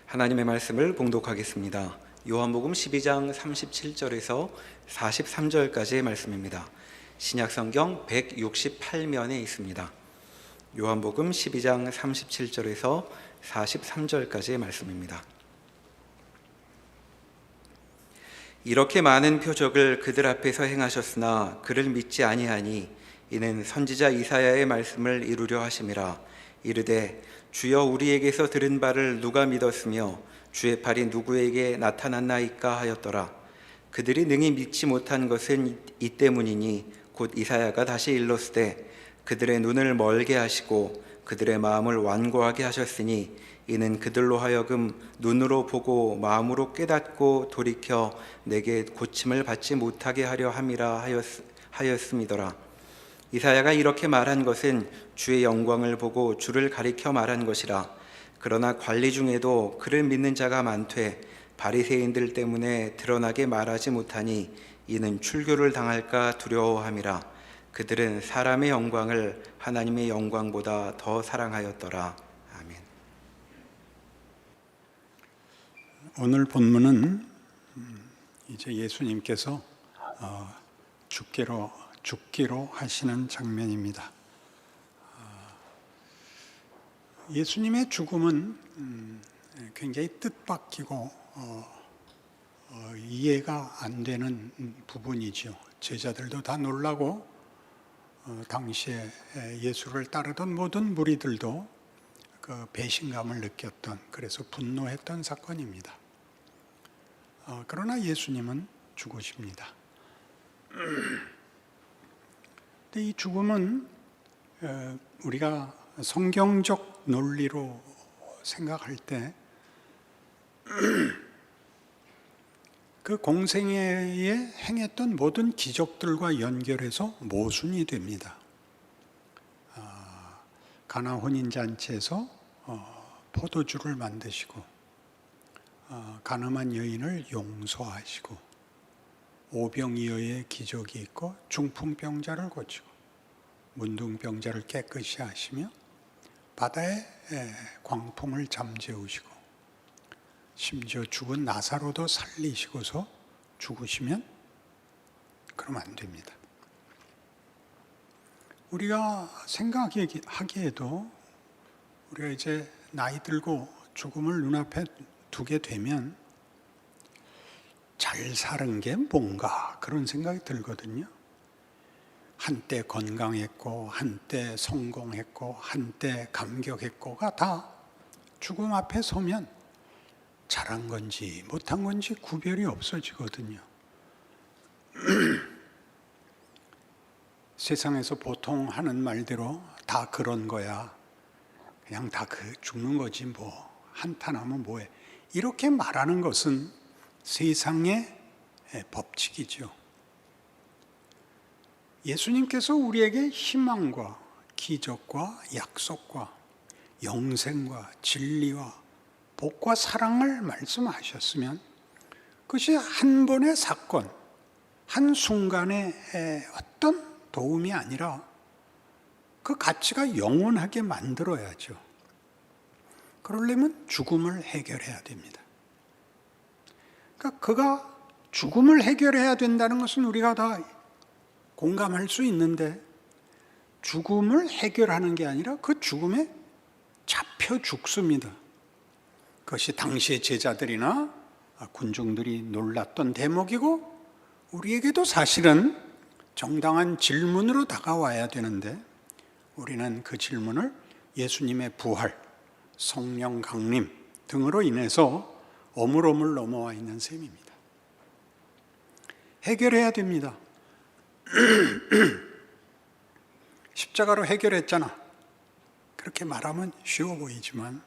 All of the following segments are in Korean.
하나님의 말씀을 봉독하겠습니다. 요한복음 12장 37절에서 43절까지의 말씀입니다. 신약성경 168면에 있습니다. 요한복음 12장 37절에서 43절까지의 말씀입니다. 이렇게 많은 표적을 그들 앞에서 행하셨으나 그를 믿지 아니하니 이는 선지자 이사야의 말씀을 이루려 하심이라. 이르되 주여 우리에게서 들은 바를 누가 믿었으며 주의 팔이 누구에게 나타났나이까 하였더라. 그들이 능히 믿지 못한 것은 이 때문이니 곧 이사야가 다시 일렀으되 그들의 눈을 멀게 하시고 그들의 마음을 완고하게 하셨으니 이는 그들로 하여금 눈으로 보고 마음으로 깨닫고 돌이켜 내게 고침을 받지 못하게 하려 함이라 하였음이더라. 이사야가 이렇게 말한 것은 주의 영광을 보고 주를 가리켜 말한 것이라. 그러나 관리 중에도 그를 믿는 자가 많되 바리새인들 때문에 드러나게 말하지 못하니 이는 출교를 당할까 두려워함이라. 그들은 사람의 영광을 하나님의 영광보다 더 사랑하였더라. 아멘. 오늘 본문은 이제 예수님께서 죽기로 하시는 장면입니다. 예수님의 죽음은 굉장히 뜻밖이고 이해가 안 되는 부분이죠. 제자들도 다 놀라고 당시에 예수를 따르던 모든 무리들도 그 배신감을 느꼈던, 그래서 분노했던 사건입니다. 그러나 예수님은 죽으십니다. 근데 이 죽음은 우리가 성경적 논리로 생각할 때 그 공생애에 행했던 모든 기적들과 연결해서 모순이 됩니다. 가나 혼인잔치에서 포도주를 만드시고 가늠한 여인을 용서하시고 오병이어의 기적이 있고 중풍병자를 고치고 문둥병자를 깨끗이 하시며 바다의 광풍을 잠재우시고 심지어 죽은 나사로도 살리시고서 죽으시면 그러면 안 됩니다. 우리가 생각하기에도 우리가 이제 나이 들고 죽음을 눈앞에 두게 되면 잘 사는 게 뭔가 그런 생각이 들거든요. 한때 건강했고 한때 성공했고 한때 감격했고가 다 죽음 앞에 서면 잘한 건지 못한 건지 구별이 없어지거든요. 세상에서 보통 하는 말대로 다 그런 거야, 그냥 다 죽는 거지 뭐, 한탄하면 뭐해, 이렇게 말하는 것은 세상의 법칙이죠. 예수님께서 우리에게 희망과 기적과 약속과 영생과 진리와 복과 사랑을 말씀하셨으면 그것이 한 번의 사건, 한 순간의 어떤 도움이 아니라 그 가치가 영원하게 만들어야죠. 그러려면 죽음을 해결해야 됩니다. 그러니까 그가 죽음을 해결해야 된다는 것은 우리가 다 공감할 수 있는데, 죽음을 해결하는 게 아니라 그 죽음에 잡혀 죽습니다. 그것이 당시의 제자들이나 군중들이 놀랐던 대목이고 우리에게도 사실은 정당한 질문으로 다가와야 되는데, 우리는 그 질문을 예수님의 부활, 성령 강림 등으로 인해서 어물어물 넘어와 있는 셈입니다. 해결해야 됩니다. 십자가로 해결했잖아, 그렇게 말하면 쉬워 보이지만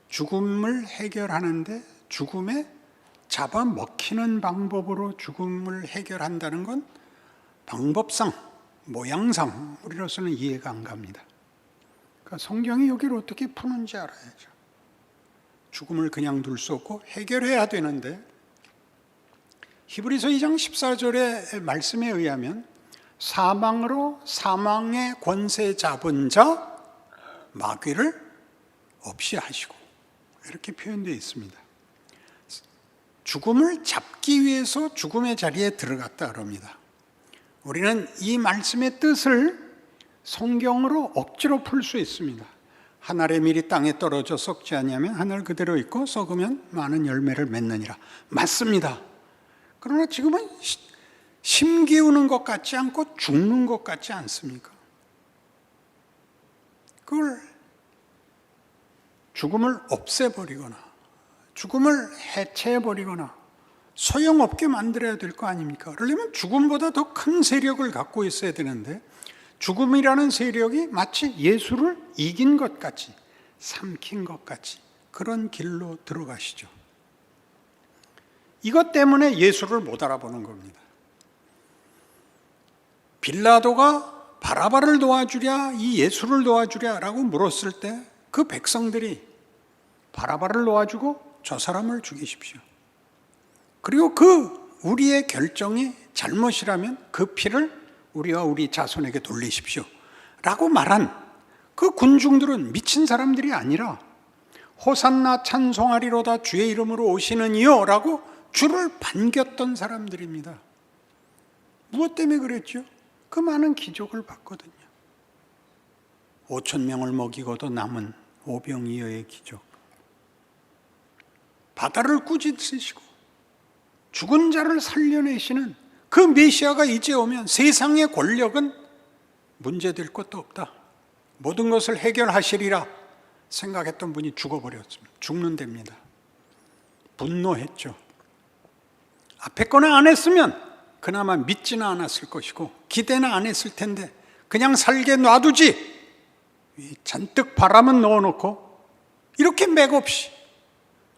죽음을 해결하는데 죽음에 잡아먹히는 방법으로 죽음을 해결한다는 건 방법상, 모양상 우리로서는 이해가 안 갑니다. 그러니까 성경이 여기를 어떻게 푸는지 알아야죠. 죽음을 그냥 둘 수 없고 해결해야 되는데, 히브리서 2장 14절의 말씀에 의하면 사망으로 사망의 권세 잡은 자 마귀를 없이 하시고 이렇게 표현되어 있습니다. 죽음을 잡기 위해서 죽음의 자리에 들어갔다 그럽니다. 우리는 이 말씀의 뜻을 성경으로 억지로 풀 수 있습니다. 한 알의 밀이 땅에 떨어져 썩지 아니하면 한 알 그대로 있고 썩으면 많은 열매를 맺느니라. 맞습니다. 그러나 지금은 심기우는 것 같지 않고 죽는 것 같지 않습니까? 그걸 죽음을 없애버리거나 죽음을 해체해버리거나 소용없게 만들어야 될 거 아닙니까? 그러려면 죽음보다 더 큰 세력을 갖고 있어야 되는데 죽음이라는 세력이 마치 예수를 이긴 것 같이 삼킨 것 같이 그런 길로 들어가시죠. 이것 때문에 예수를 못 알아보는 겁니다. 빌라도가 바라바를 도와주랴 이 예수를 도와주랴 라고 물었을 때 그 백성들이 바라바를 놓아주고 저 사람을 죽이십시오. 그리고 그 우리의 결정이 잘못이라면 그 피를 우리와 우리 자손에게 돌리십시오 라고 말한 그 군중들은 미친 사람들이 아니라 호산나 찬송하리로다 주의 이름으로 오시는 이여 라고 주를 반겼던 사람들입니다. 무엇 때문에 그랬죠? 그 많은 기적을 봤거든요. 5,000명을 먹이고도 남은 오병이어의 기적, 바다를 꾸짖으시고 죽은 자를 살려내시는 그 메시아가 이제 오면 세상의 권력은 문제될 것도 없다, 모든 것을 해결하시리라 생각했던 분이 죽어버렸습니다. 죽는 데입니다. 분노했죠. 앞에 거는 안 했으면 그나마 믿지는 않았을 것이고 기대는 안 했을 텐데 그냥 살게 놔두지, 잔뜩 바람은 넣어놓고 이렇게 맥없이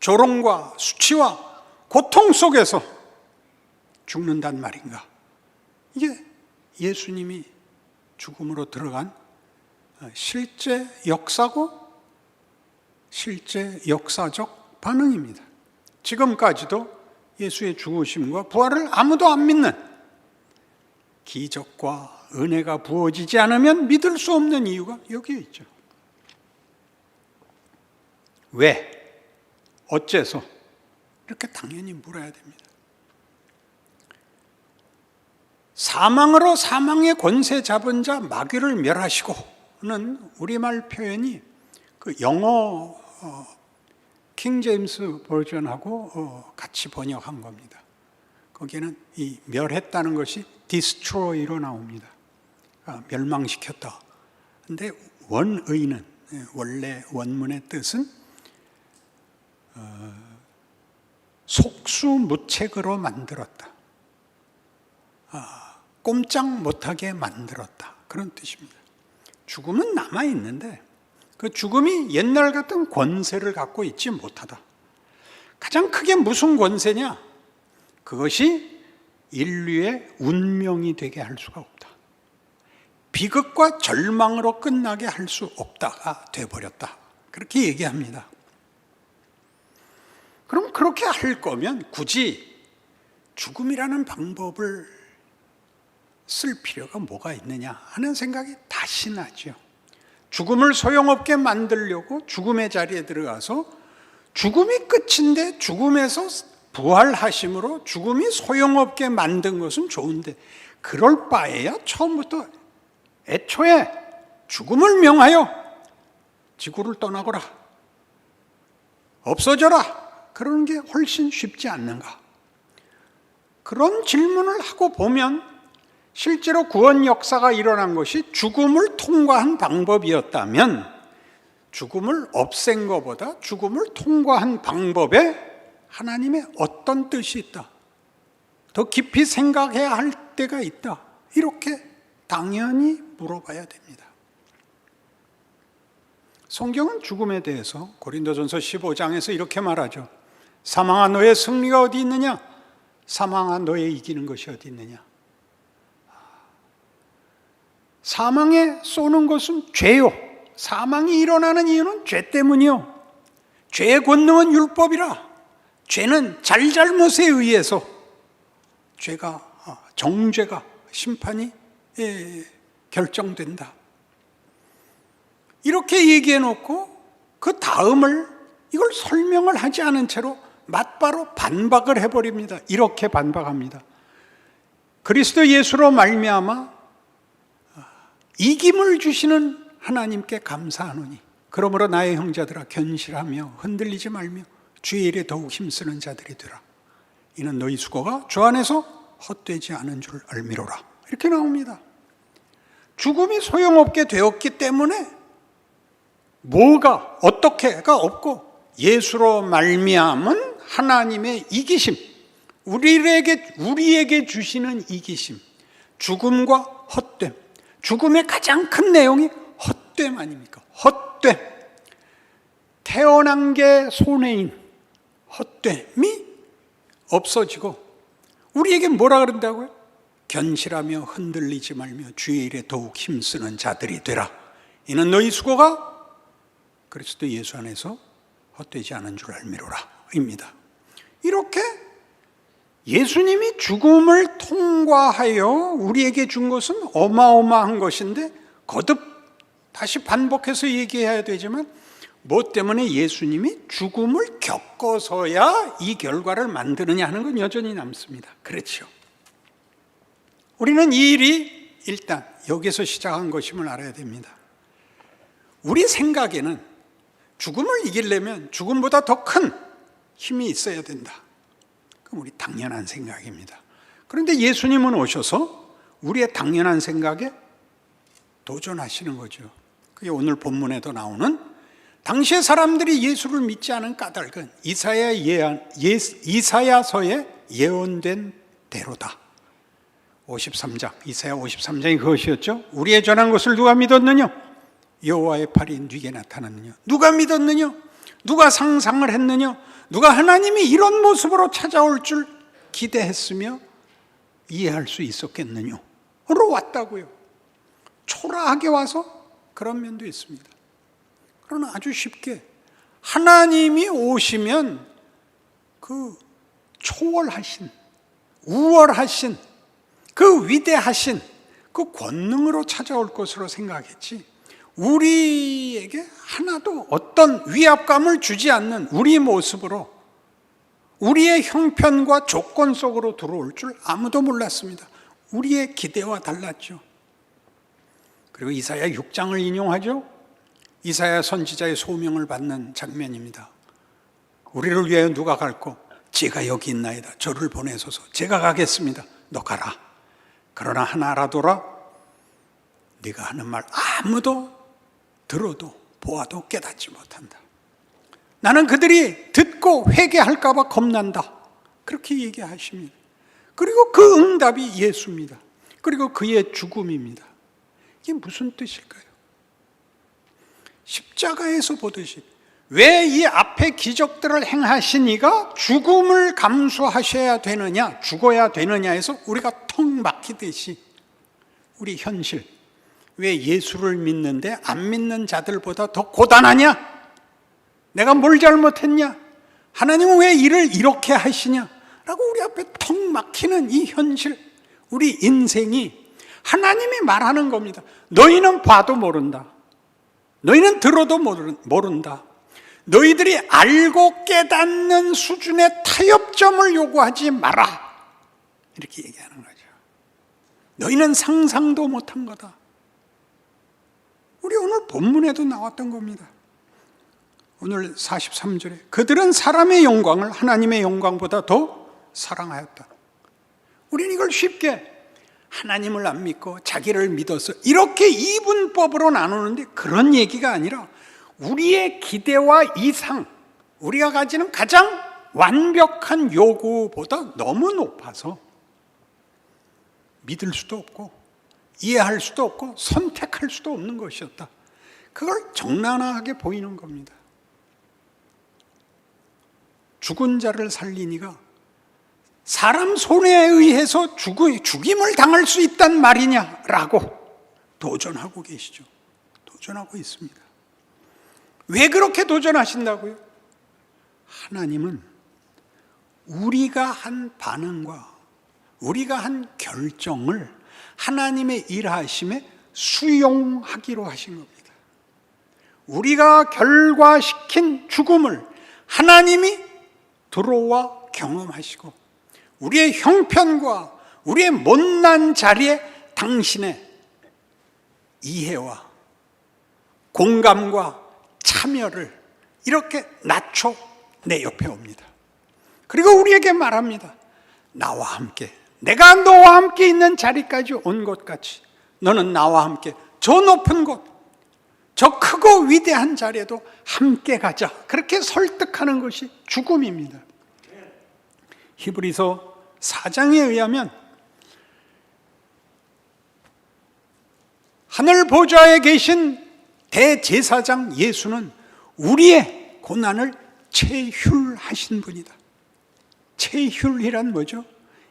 조롱과 수치와 고통 속에서 죽는단 말인가. 이게 예수님이 죽음으로 들어간 실제 역사고 실제 역사적 반응입니다. 지금까지도 예수의 죽으심과 부활을 아무도 안 믿는, 기적과 은혜가 부어지지 않으면 믿을 수 없는 이유가 여기에 있죠. 왜? 어째서? 이렇게 당연히 물어야 됩니다. 사망으로 사망의 권세 잡은 자 마귀를 멸하시고는 우리말 표현이 그 영어 킹 제임스 버전하고 같이 번역한 겁니다. 거기에는 이 멸했다는 것이 destroy로 나옵니다. 멸망시켰다. 근데 원의는, 원래 원문의 뜻은 속수무책으로 만들었다, 꼼짝 못하게 만들었다, 그런 뜻입니다. 죽음은 남아있는데 그 죽음이 옛날 같은 권세를 갖고 있지 못하다. 가장 크게 무슨 권세냐? 그것이 인류의 운명이 되게 할 수가 없다, 비극과 절망으로 끝나게 할 수 없다가 돼버렸다, 그렇게 얘기합니다. 그럼 그렇게 할 거면 굳이 죽음이라는 방법을 쓸 필요가 뭐가 있느냐 하는 생각이 다시 나죠. 죽음을 소용없게 만들려고 죽음의 자리에 들어가서 죽음이 끝인데 죽음에서 부활하심으로 죽음이 소용없게 만든 것은 좋은데 그럴 바에야 처음부터 애초에 죽음을 명하여 지구를 떠나거라, 없어져라, 그러는 게 훨씬 쉽지 않는가. 그런 질문을 하고 보면 실제로 구원 역사가 일어난 것이 죽음을 통과한 방법이었다면 죽음을 없앤 것보다 죽음을 통과한 방법에 하나님의 어떤 뜻이 있다, 더 깊이 생각해야 할 때가 있다, 이렇게 당연히 물어봐야 됩니다. 성경은 죽음에 대해서 고린도전서 15장에서 이렇게 말하죠. 사망아 너의 승리가 어디 있느냐? 사망아 너의 이기는 것이 어디 있느냐? 사망에 쏘는 것은 죄요. 사망이 일어나는 이유는 죄 때문이요. 죄의 권능은 율법이라. 죄는 잘잘못에 의해서 죄가, 정죄가, 심판이 결정된다. 이렇게 얘기해 놓고 그 다음을 이걸 설명을 하지 않은 채로 맞바로 반박을 해버립니다. 이렇게 반박합니다. 그리스도 예수로 말미암아 이김을 주시는 하나님께 감사하노니 그러므로 나의 형제들아 견실하며 흔들리지 말며 주의 일에 더욱 힘쓰는 자들이 되라. 이는 너희 수고가 주 안에서 헛되지 않은 줄 알미로라. 이렇게 나옵니다. 죽음이 소용없게 되었기 때문에 뭐가 어떻게가 없고 예수로 말미암은 하나님의 이기심, 우리에게 주시는 이기심, 죽음과 헛됨. 죽음의 가장 큰 내용이 헛됨 아닙니까? 헛됨. 태어난 게 손해인 헛됨이 없어지고 우리에게 뭐라 그런다고요? 견실하며 흔들리지 말며 주의 일에 더욱 힘쓰는 자들이 되라. 이는 너희 수고가 그리스도 예수 안에서 헛되지 않은 줄 알미로라 입니다. 이렇게 예수님이 죽음을 통과하여 우리에게 준 것은 어마어마한 것인데 거듭 다시 반복해서 얘기해야 되지만 뭐 때문에 예수님이 죽음을 겪어서야 이 결과를 만드느냐 하는 건 여전히 남습니다. 그렇죠. 우리는 이 일이 일단 여기서 시작한 것임을 알아야 됩니다. 우리 생각에는 죽음을 이기려면 죽음보다 더 큰 힘이 있어야 된다. 그럼 우리 당연한 생각입니다. 그런데 예수님은 오셔서 우리의 당연한 생각에 도전하시는 거죠. 그게 오늘 본문에도 나오는 당시의 사람들이 예수를 믿지 않은 까닭은 이사야서에 예언된 대로다. 53장, 이사야 53장이 그것이었죠. 우리의 전한 것을 누가 믿었느냐? 여호와의 팔이 네게 나타났느냐? 누가 믿었느냐? 누가 상상을 했느냐? 누가 하나님이 이런 모습으로 찾아올 줄 기대했으며 이해할 수 있었겠느냐? 로 왔다고요. 초라하게 와서 그런 면도 있습니다. 그러나 아주 쉽게 하나님이 오시면 그 초월하신, 우월하신, 그 위대하신 그 권능으로 찾아올 것으로 생각했지 우리에게 하나도 어떤 위압감을 주지 않는 우리 모습으로 우리의 형편과 조건 속으로 들어올 줄 아무도 몰랐습니다. 우리의 기대와 달랐죠. 그리고 이사야 6장을 인용하죠. 이사야 선지자의 소명을 받는 장면입니다. 우리를 위하여 누가 갈고 제가 여기 있나이다. 저를 보내소서. 제가 가겠습니다. 너 가라. 그러나 하나 알아둬라. 네가 하는 말 아무도 들어도 보아도 깨닫지 못한다. 나는 그들이 듣고 회개할까 봐 겁난다. 그렇게 얘기하십니다. 그리고 그 응답이 예수입니다. 그리고 그의 죽음입니다. 이게 무슨 뜻일까요? 십자가에서 보듯이 왜 이 앞에 기적들을 행하신 이가 죽음을 감수하셔야 되느냐, 죽어야 되느냐 해서 우리가 턱 막히듯이 우리 현실, 왜 예수를 믿는데 안 믿는 자들보다 더 고단하냐? 내가 뭘 잘못했냐? 하나님은 왜 일을 이렇게 하시냐? 라고 우리 앞에 턱 막히는 이 현실, 우리 인생이 하나님이 말하는 겁니다. 너희는 봐도 모른다. 너희는 들어도 모른다. 너희들이 알고 깨닫는 수준의 타협점을 요구하지 마라. 이렇게 얘기하는 거죠. 너희는 상상도 못한 거다. 우리 오늘 본문에도 나왔던 겁니다. 오늘 43절에 그들은 사람의 영광을 하나님의 영광보다 더 사랑하였다. 우리는 이걸 쉽게 하나님을 안 믿고 자기를 믿어서 이렇게 이분법으로 나누는데 그런 얘기가 아니라 우리의 기대와 이상, 우리가 가지는 가장 완벽한 요구보다 너무 높아서 믿을 수도 없고 이해할 수도 없고 선택할 수도 없는 것이었다. 그걸 적나라하게 보이는 겁니다. 죽은 자를 살린 이가 사람 손에 의해서 죽임을 당할 수 있단 말이냐라고 도전하고 계시죠. 도전하고 있습니다. 왜 그렇게 도전하신다고요? 하나님은 우리가 한 반응과 우리가 한 결정을 하나님의 일하심에 수용하기로 하신 겁니다. 우리가 결과시킨 죽음을 하나님이 들어와 경험하시고 우리의 형편과 우리의 못난 자리에 당신의 이해와 공감과 참여를 이렇게 낮춰 내 옆에 옵니다. 그리고 우리에게 말합니다. 나와 함께, 내가 너와 함께 있는 자리까지 온 것 같이 너는 나와 함께 저 높은 곳, 저 크고 위대한 자리에도 함께 가자. 그렇게 설득하는 것이 죽음입니다. 히브리서 4장에 의하면 하늘 보좌에 계신 대제사장 예수는 우리의 고난을 체휼하신 분이다. 체휼이란 뭐죠?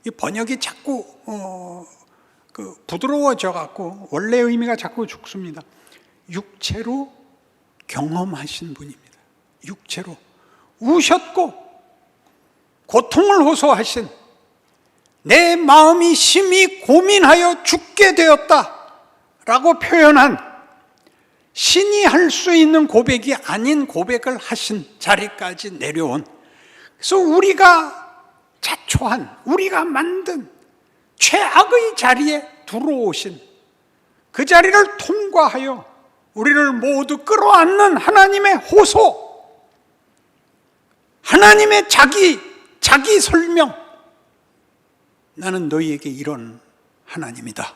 이 번역이 자꾸 부드러워져 갖고 원래 의미가 자꾸 죽습니다. 육체로 경험하신 분입니다. 육체로 우셨고 고통을 호소하신, 내 마음이 심히 고민하여 죽게 되었다라고 표현한, 신이 할 수 있는 고백이 아닌 고백을 하신 자리까지 내려온, 그래서 우리가 자초한, 우리가 만든 최악의 자리에 들어오신 그 자리를 통과하여 우리를 모두 끌어안는 하나님의 호소, 하나님의 자기 설명, 나는 너희에게 이런 하나님이다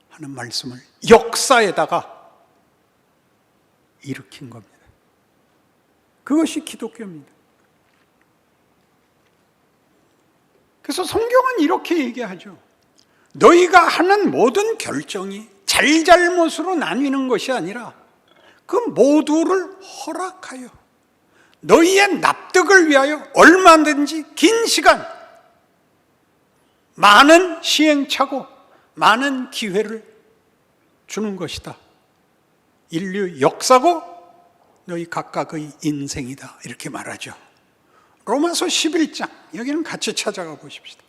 하는 말씀을 역사에다가 일으킨 겁니다. 그것이 기독교입니다. 그래서 성경은 이렇게 얘기하죠. 너희가 하는 모든 결정이 잘잘못으로 나뉘는 것이 아니라 그 모두를 허락하여 너희의 납득을 위하여 얼마든지 긴 시간, 많은 시행착오, 많은 기회를 주는 것이다. 인류 역사고 너희 각각의 인생이다. 이렇게 말하죠. 로마서 11장, 여기는 같이 찾아가 보십시다.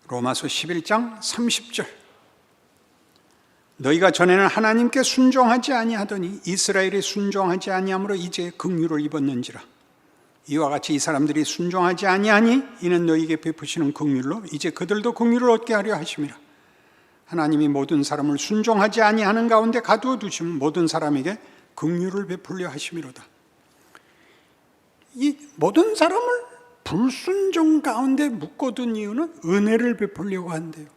로마서 11장 30절. 너희가 전에는 하나님께 순종하지 아니하더니 이스라엘이 순종하지 아니함으로 이제 긍휼을 입었는지라. 이와 같이 이 사람들이 순종하지 아니하니 이는 너희에게 베푸시는 긍휼로 이제 그들도 긍휼을 얻게 하려 하심이라. 하나님이 모든 사람을 순종하지 아니하는 가운데 가두어 두시면 모든 사람에게 긍휼을 베풀려 하심이로다. 이 모든 사람을 불순종 가운데 묶어둔 이유는 은혜를 베풀려고 한대요.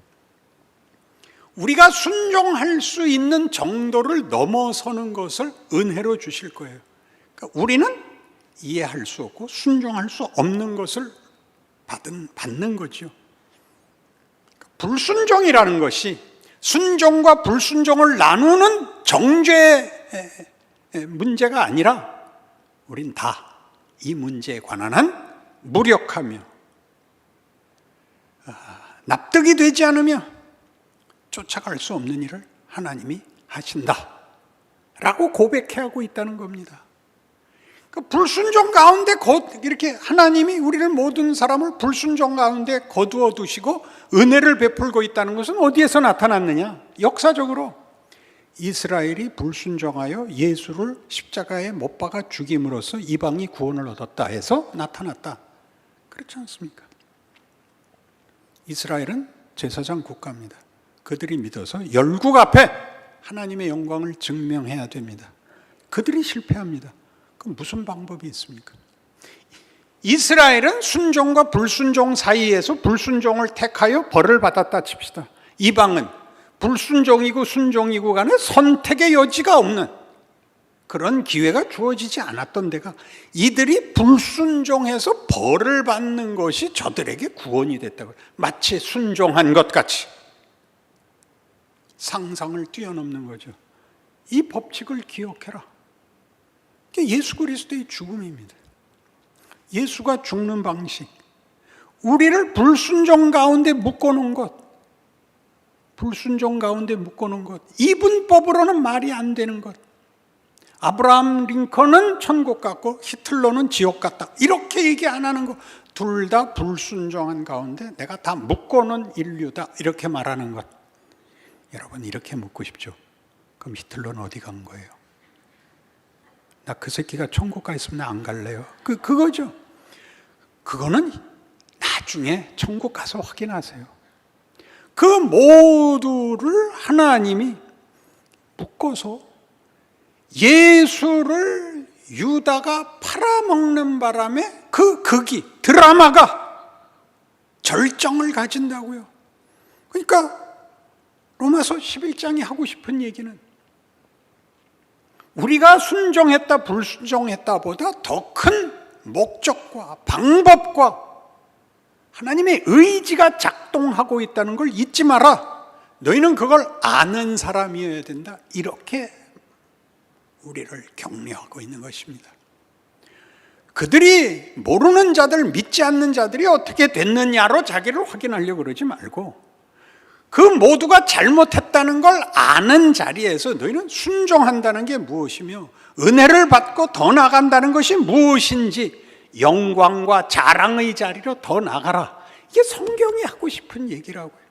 우리가 순종할 수 있는 정도를 넘어서는 것을 은혜로 주실 거예요. 그러니까 우리는 이해할 수 없고 순종할 수 없는 것을 받는 거죠. 불순종이라는 것이 순종과 불순종을 나누는 정죄의 문제가 아니라 우린 다 이 문제에 관한 한 무력하며 납득이 되지 않으며 쫓아갈 수 없는 일을 하나님이 하신다 라고 고백해 하고 있다는 겁니다. 그 불순종 가운데 이렇게 하나님이 우리를 모든 사람을 불순종 가운데 거두어 두시고 은혜를 베풀고 있다는 것은 어디에서 나타났느냐? 역사적으로 이스라엘이 불순종하여 예수를 십자가에 못 박아 죽임으로써 이방이 구원을 얻었다 해서 나타났다. 그렇지 않습니까? 이스라엘은 제사장 국가입니다. 그들이 믿어서 열국 앞에 하나님의 영광을 증명해야 됩니다. 그들이 실패합니다. 그럼 무슨 방법이 있습니까? 이스라엘은 순종과 불순종 사이에서 불순종을 택하여 벌을 받았다 칩시다. 이방은 불순종이고 순종이고 간에 선택의 여지가 없는 그런 기회가 주어지지 않았던 데가 이들이 불순종해서 벌을 받는 것이 저들에게 구원이 됐다고, 마치 순종한 것 같이 상상을 뛰어넘는 거죠. 이 법칙을 기억해라. 예수 그리스도의 죽음입니다. 예수가 죽는 방식, 우리를 불순종 가운데 묶어놓은 것, 불순종 가운데 묶어놓은 것, 이분법으로는 말이 안 되는 것, 아브라함 링컨은 천국 갔고 히틀러는 지옥 갔다. 이렇게 얘기 안 하는 거. 둘 다 불순종한 가운데 내가 다 묶어놓은 인류다. 이렇게 말하는 것. 여러분 이렇게 묻고 싶죠. 그럼 히틀러는 어디 간 거예요? 나 그 새끼가 천국 가 있으면 나 안 갈래요. 그거죠. 그거는 나중에 천국 가서 확인하세요. 그 모두를 하나님이 묶어서 예수를 유다가 팔아먹는 바람에 그 극이, 드라마가 절정을 가진다고요. 그러니까 로마서 11장이 하고 싶은 얘기는 우리가 순종했다 불순종했다 보다 더 큰 목적과 방법과 하나님의 의지가 작동하고 있다는 걸 잊지 마라. 너희는 그걸 아는 사람이어야 된다. 이렇게 우리를 격려하고 있는 것입니다. 그들이 모르는 자들, 믿지 않는 자들이 어떻게 됐느냐로 자기를 확인하려고 그러지 말고 그 모두가 잘못했다는 걸 아는 자리에서 너희는 순종한다는 게 무엇이며 은혜를 받고 더 나간다는 것이 무엇인지 영광과 자랑의 자리로 더 나가라. 이게 성경이 하고 싶은 얘기라고요.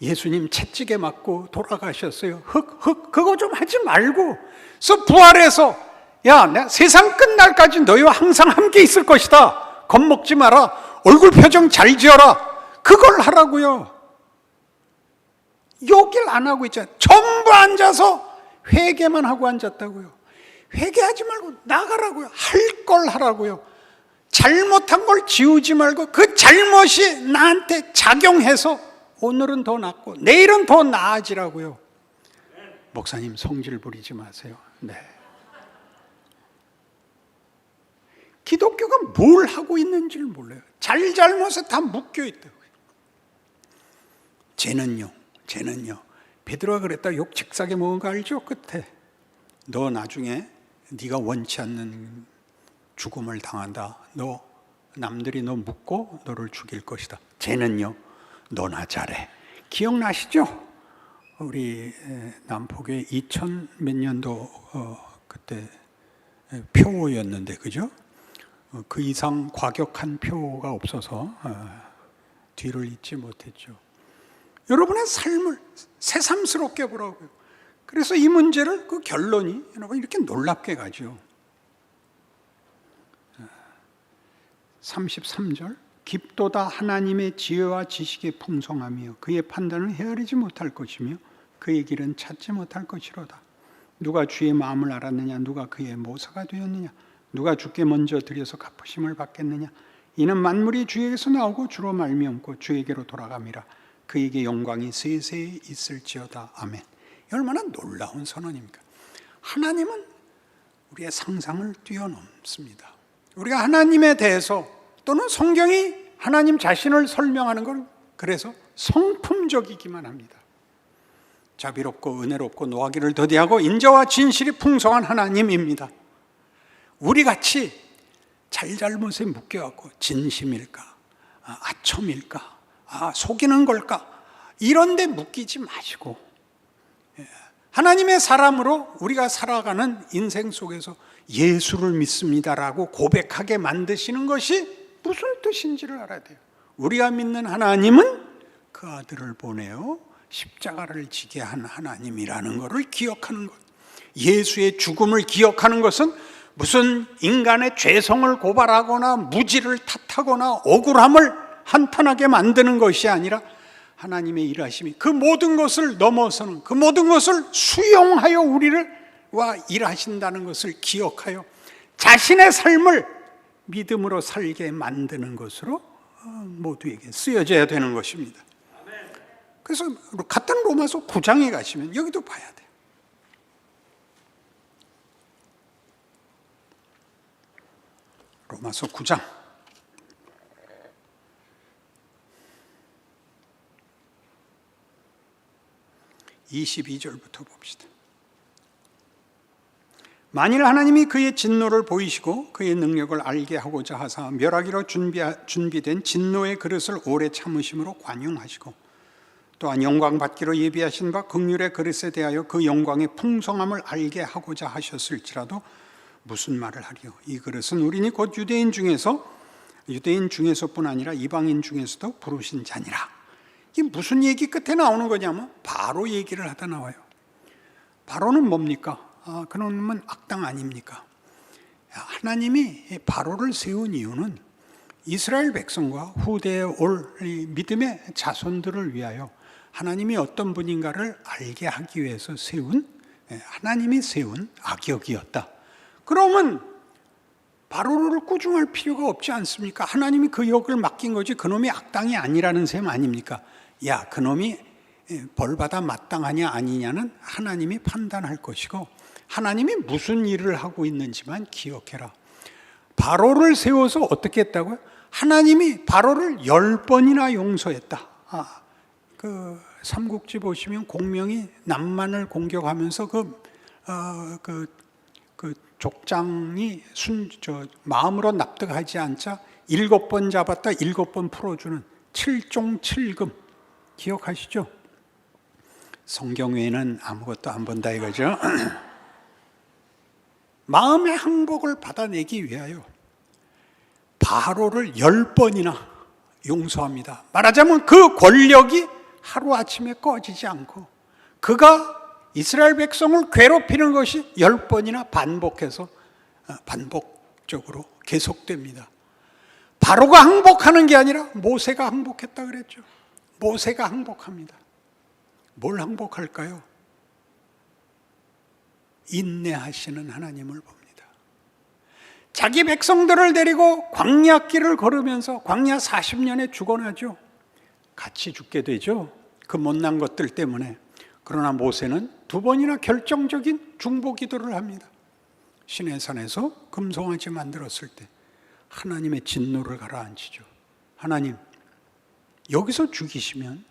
예수님 채찍에 맞고 돌아가셨어요. 그거 좀 하지 말고 그래서 부활해서 야, 내가 세상 끝날까지 너희와 항상 함께 있을 것이다. 겁먹지 마라. 얼굴 표정 잘 지어라. 그걸 하라고요. 욕을 안 하고 있잖아요. 전부 앉아서 회개만 하고 앉았다고요. 회개하지 말고 나가라고요. 할 걸 하라고요. 잘못한 걸 지우지 말고 그 잘못이 나한테 작용해서 오늘은 더 낫고 내일은 더 나아지라고요. 목사님 성질 부리지 마세요. 네. 기독교가 뭘 하고 있는지를 몰라요. 잘못에 다 묶여 있다고요. 쟤는요. 베드로가 그랬다. 욕 직사게 먹은 거 알죠? 끝에 너 나중에 네가 원치 않는 죽음을 당한다. 너 남들이 너 묶고 너를 죽일 것이다. 쟤는요. 너나 잘해. 기억나시죠? 우리 남포교회 2000 몇 년도 그때 표였는데 그죠? 그 이상 과격한 표가 없어서 뒤를 잇지 못했죠. 여러분의 삶을 새삼스럽게 보라고요. 그래서 이 문제를 그 결론이 여러분 이렇게 놀랍게 가죠. 33절 깊도다 하나님의 지혜와 지식의 풍성함이요 그의 판단을 헤아리지 못할 것이며 그의 길은 찾지 못할 것이로다. 누가 주의 마음을 알았느냐? 누가 그의 모사가 되었느냐? 누가 주께 먼저 드려서 갚으심을 받겠느냐? 이는 만물이 주에게서 나오고 주로 말미암고 주에게로 돌아감이라. 그에게 영광이 세세히 있을지어다. 아멘. 얼마나 놀라운 선언입니까? 하나님은 우리의 상상을 뛰어넘습니다. 우리가 하나님에 대해서 또는 성경이 하나님 자신을 설명하는 걸 그래서 성품적이기만 합니다. 자비롭고 은혜롭고 노하기를 더디하고 인자와 진실이 풍성한 하나님입니다. 우리같이 잘잘못에 묶여갖고 진심일까? 아첨일까? 속이는 걸까? 이런 데 묶이지 마시고 하나님의 사람으로 우리가 살아가는 인생 속에서 예수를 믿습니다라고 고백하게 만드시는 것이 무슨 뜻인지를 알아야 돼요. 우리가 믿는 하나님은 그 아들을 보내어 십자가를 지게 한 하나님이라는 것을 기억하는 것. 예수의 죽음을 기억하는 것은 무슨 인간의 죄성을 고발하거나 무지를 탓하거나 억울함을 한탄하게 만드는 것이 아니라 하나님의 일하심이 그 모든 것을 넘어서는 그 모든 것을 수용하여 우리를 와 일하신다는 것을 기억하여 자신의 삶을 믿음으로 살게 만드는 것으로 모두에게 쓰여져야 되는 것입니다. 그래서 같은 로마서 9장에 가시면 여기도 봐야 돼요. 로마서 9장 22절부터 봅시다. 만일 하나님이 그의 진노를 보이시고 그의 능력을 알게 하고자 하사 멸하기로 준비된 진노의 그릇을 오래 참으심으로 관용하시고 또한 영광 받기로 예비하신 바 긍휼의 그릇에 대하여 그 영광의 풍성함을 알게 하고자 하셨을지라도 무슨 말을 하리요? 이 그릇은 우리니 곧 유대인 중에서뿐 아니라 이방인 중에서도 부르신 자니라. 이게 무슨 얘기 끝에 나오는 거냐면 바로 얘기를 하다 나와요. 바로는 뭡니까? 그놈은 악당 아닙니까? 하나님이 바로를 세운 이유는 이스라엘 백성과 후대에 올 믿음의 자손들을 위하여 하나님이 어떤 분인가를 알게 하기 위해서 하나님이 세운 악역이었다. 그러면 바로를 꾸중할 필요가 없지 않습니까? 하나님이 그 역을 맡긴 거지 그놈이 악당이 아니라는 셈 아닙니까? 야, 그놈이 벌받아 마땅하냐 아니냐는 하나님이 판단할 것이고 하나님이 무슨 일을 하고 있는지만 기억해라. 바로를 세워서 어떻게 했다고요? 하나님이 바로를 10번이나 용서했다. 그 삼국지 보시면 공명이 남만을 공격하면서 그 족장이 마음으로 납득하지 않자 7번 잡았다 7번 풀어주는 7종7금 기억하시죠? 성경 외에는 아무것도 안 본다 이거죠. 마음의 항복을 받아내기 위하여 바로를 10번이나 용서합니다. 말하자면 그 권력이 하루아침에 꺼지지 않고 그가 이스라엘 백성을 괴롭히는 것이 10번이나 반복적으로 계속됩니다. 바로가 항복하는 게 아니라 모세가 항복했다 그랬죠. 모세가 항복합니다. 뭘 항복할까요? 인내하시는 하나님을 봅니다. 자기 백성들을 데리고 광야길을 걸으면서 광야 40년에 죽어나죠. 같이 죽게 되죠. 그 못난 것들 때문에. 그러나 모세는 2번이나 결정적인 중보 기도를 합니다. 시내산에서 금송아지 만들었을 때 하나님의 진노를 가라앉히죠. 하나님, 여기서 죽이시면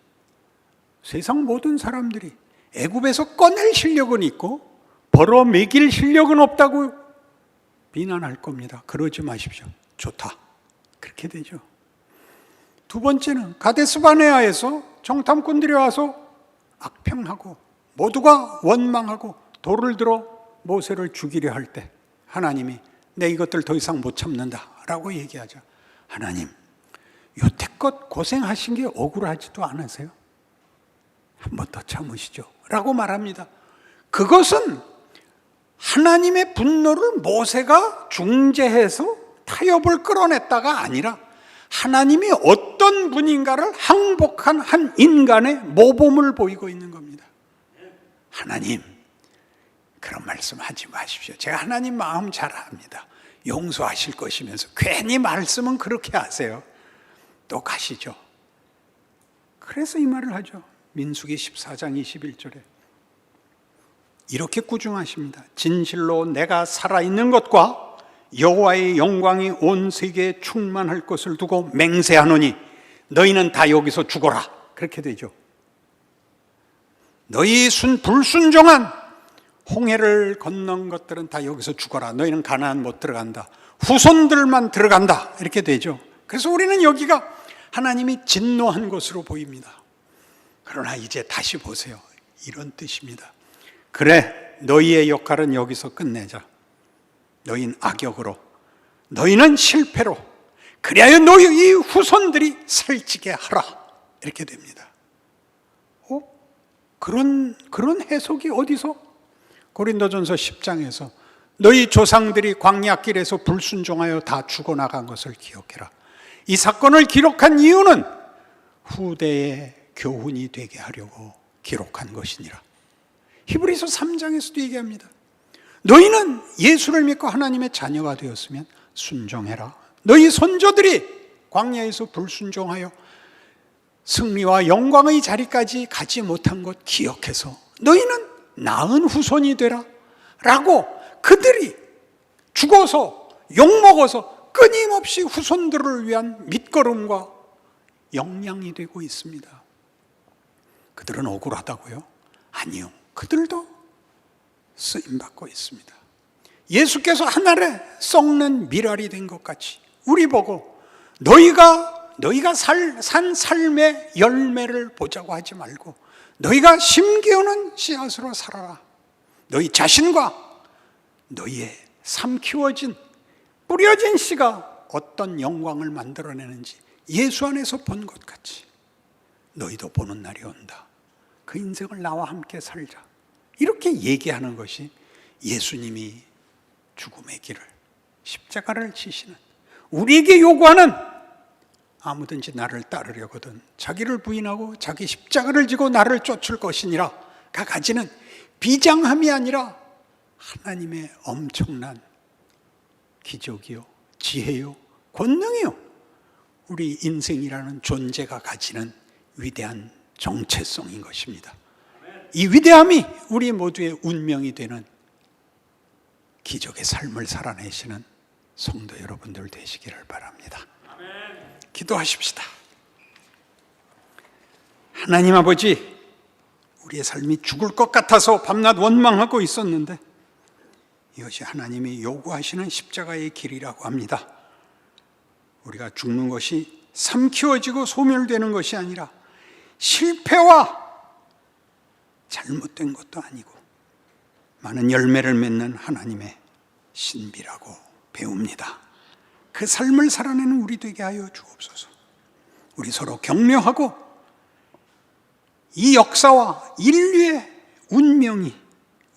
세상 모든 사람들이 애굽에서 꺼낼 실력은 있고 벌어 먹일 실력은 없다고 비난할 겁니다. 그러지 마십시오. 좋다. 그렇게 되죠. 2번째는 가데스바네아에서 정탐꾼들이 와서 악평하고 모두가 원망하고 돌을 들어 모세를 죽이려 할 때 하나님이 내 이것들 더 이상 못 참는다 라고 얘기하자. 하나님, 여태껏 고생하신 게 억울하지도 않으세요? 한 번 더 참으시죠 라고 말합니다. 그것은 하나님의 분노를 모세가 중재해서 타협을 끌어냈다가 아니라 하나님이 어떤 분인가를 항복한 한 인간의 모범을 보이고 있는 겁니다. 하나님, 그런 말씀 하지 마십시오. 제가 하나님 마음 잘 압니다. 용서하실 것이면서 괜히 말씀은 그렇게 하세요. 또 가시죠. 그래서 이 말을 하죠. 민수기 14장 21절에 이렇게 꾸중하십니다. 진실로 내가 살아있는 것과 여호와의 영광이 온 세계에 충만할 것을 두고 맹세하노니 너희는 다 여기서 죽어라. 그렇게 되죠. 너희 불순종한 홍해를 건넌 것들은 다 여기서 죽어라. 너희는 가나안 못 들어간다. 후손들만 들어간다. 이렇게 되죠. 그래서 우리는 여기가 하나님이 진노한 것으로 보입니다. 그러나 이제 다시 보세요. 이런 뜻입니다. 그래, 너희의 역할은 여기서 끝내자. 너희는 악역으로, 너희는 실패로, 그리하여 너희 후손들이 살찌게 하라. 이렇게 됩니다. 그런 해석이 어디서? 고린도전서 10장에서 너희 조상들이 광야길에서 불순종하여 다 죽어나간 것을 기억해라. 이 사건을 기록한 이유는 후대의 교훈이 되게 하려고 기록한 것이니라. 히브리서 3장에서도 얘기합니다. 너희는 예수를 믿고 하나님의 자녀가 되었으면 순종해라. 너희 선조들이 광야에서 불순종하여 승리와 영광의 자리까지 가지 못한 것 기억해서 너희는 나은 후손이 되라 라고 그들이 죽어서 욕먹어서 끊임없이 후손들을 위한 밑거름과 역량이 되고 있습니다. 그들은 억울하다고요? 아니요. 그들도 쓰임받고 있습니다. 예수께서 하늘에 썩는 미랄이 된 것 같이 우리 보고 너희가 너희가 산 삶의 열매를 보자고 하지 말고 너희가 심기우는 씨앗으로 살아라. 너희 자신과 너희의 삼키워진 뿌려진 씨가 어떤 영광을 만들어내는지 예수 안에서 본 것 같이 너희도 보는 날이 온다. 그 인생을 나와 함께 살자. 이렇게 얘기하는 것이 예수님이 죽음의 길을, 십자가를 지시는, 우리에게 요구하는, 아무든지 나를 따르려거든 자기를 부인하고 자기 십자가를 지고 나를 쫓을 것이니라 가 가지는 비장함이 아니라 하나님의 엄청난 기적이요, 지혜요, 권능이요, 우리 인생이라는 존재가 가지는 위대한 정체성인 것입니다. 이 위대함이 우리 모두의 운명이 되는 기적의 삶을 살아내시는 성도 여러분들 되시기를 바랍니다. 기도하십시다. 하나님 아버지, 우리의 삶이 죽을 것 같아서 밤낮 원망하고 있었는데 이것이 하나님이 요구하시는 십자가의 길이라고 합니다. 우리가 죽는 것이 삼키워지고 소멸되는 것이 아니라 실패와 잘못된 것도 아니고 많은 열매를 맺는 하나님의 신비라고 배웁니다. 그 삶을 살아내는 우리 되게 하여 주옵소서. 우리 서로 격려하고 이 역사와 인류의 운명이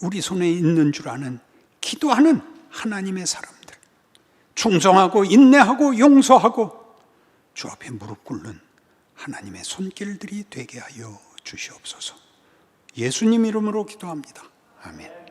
우리 손에 있는 줄 아는 기도하는 하나님의 사람들, 충성하고 인내하고 용서하고 주 앞에 무릎 꿇는 하나님의 손길들이 되게 하여 주시옵소서. 예수님 이름으로 기도합니다. 아멘.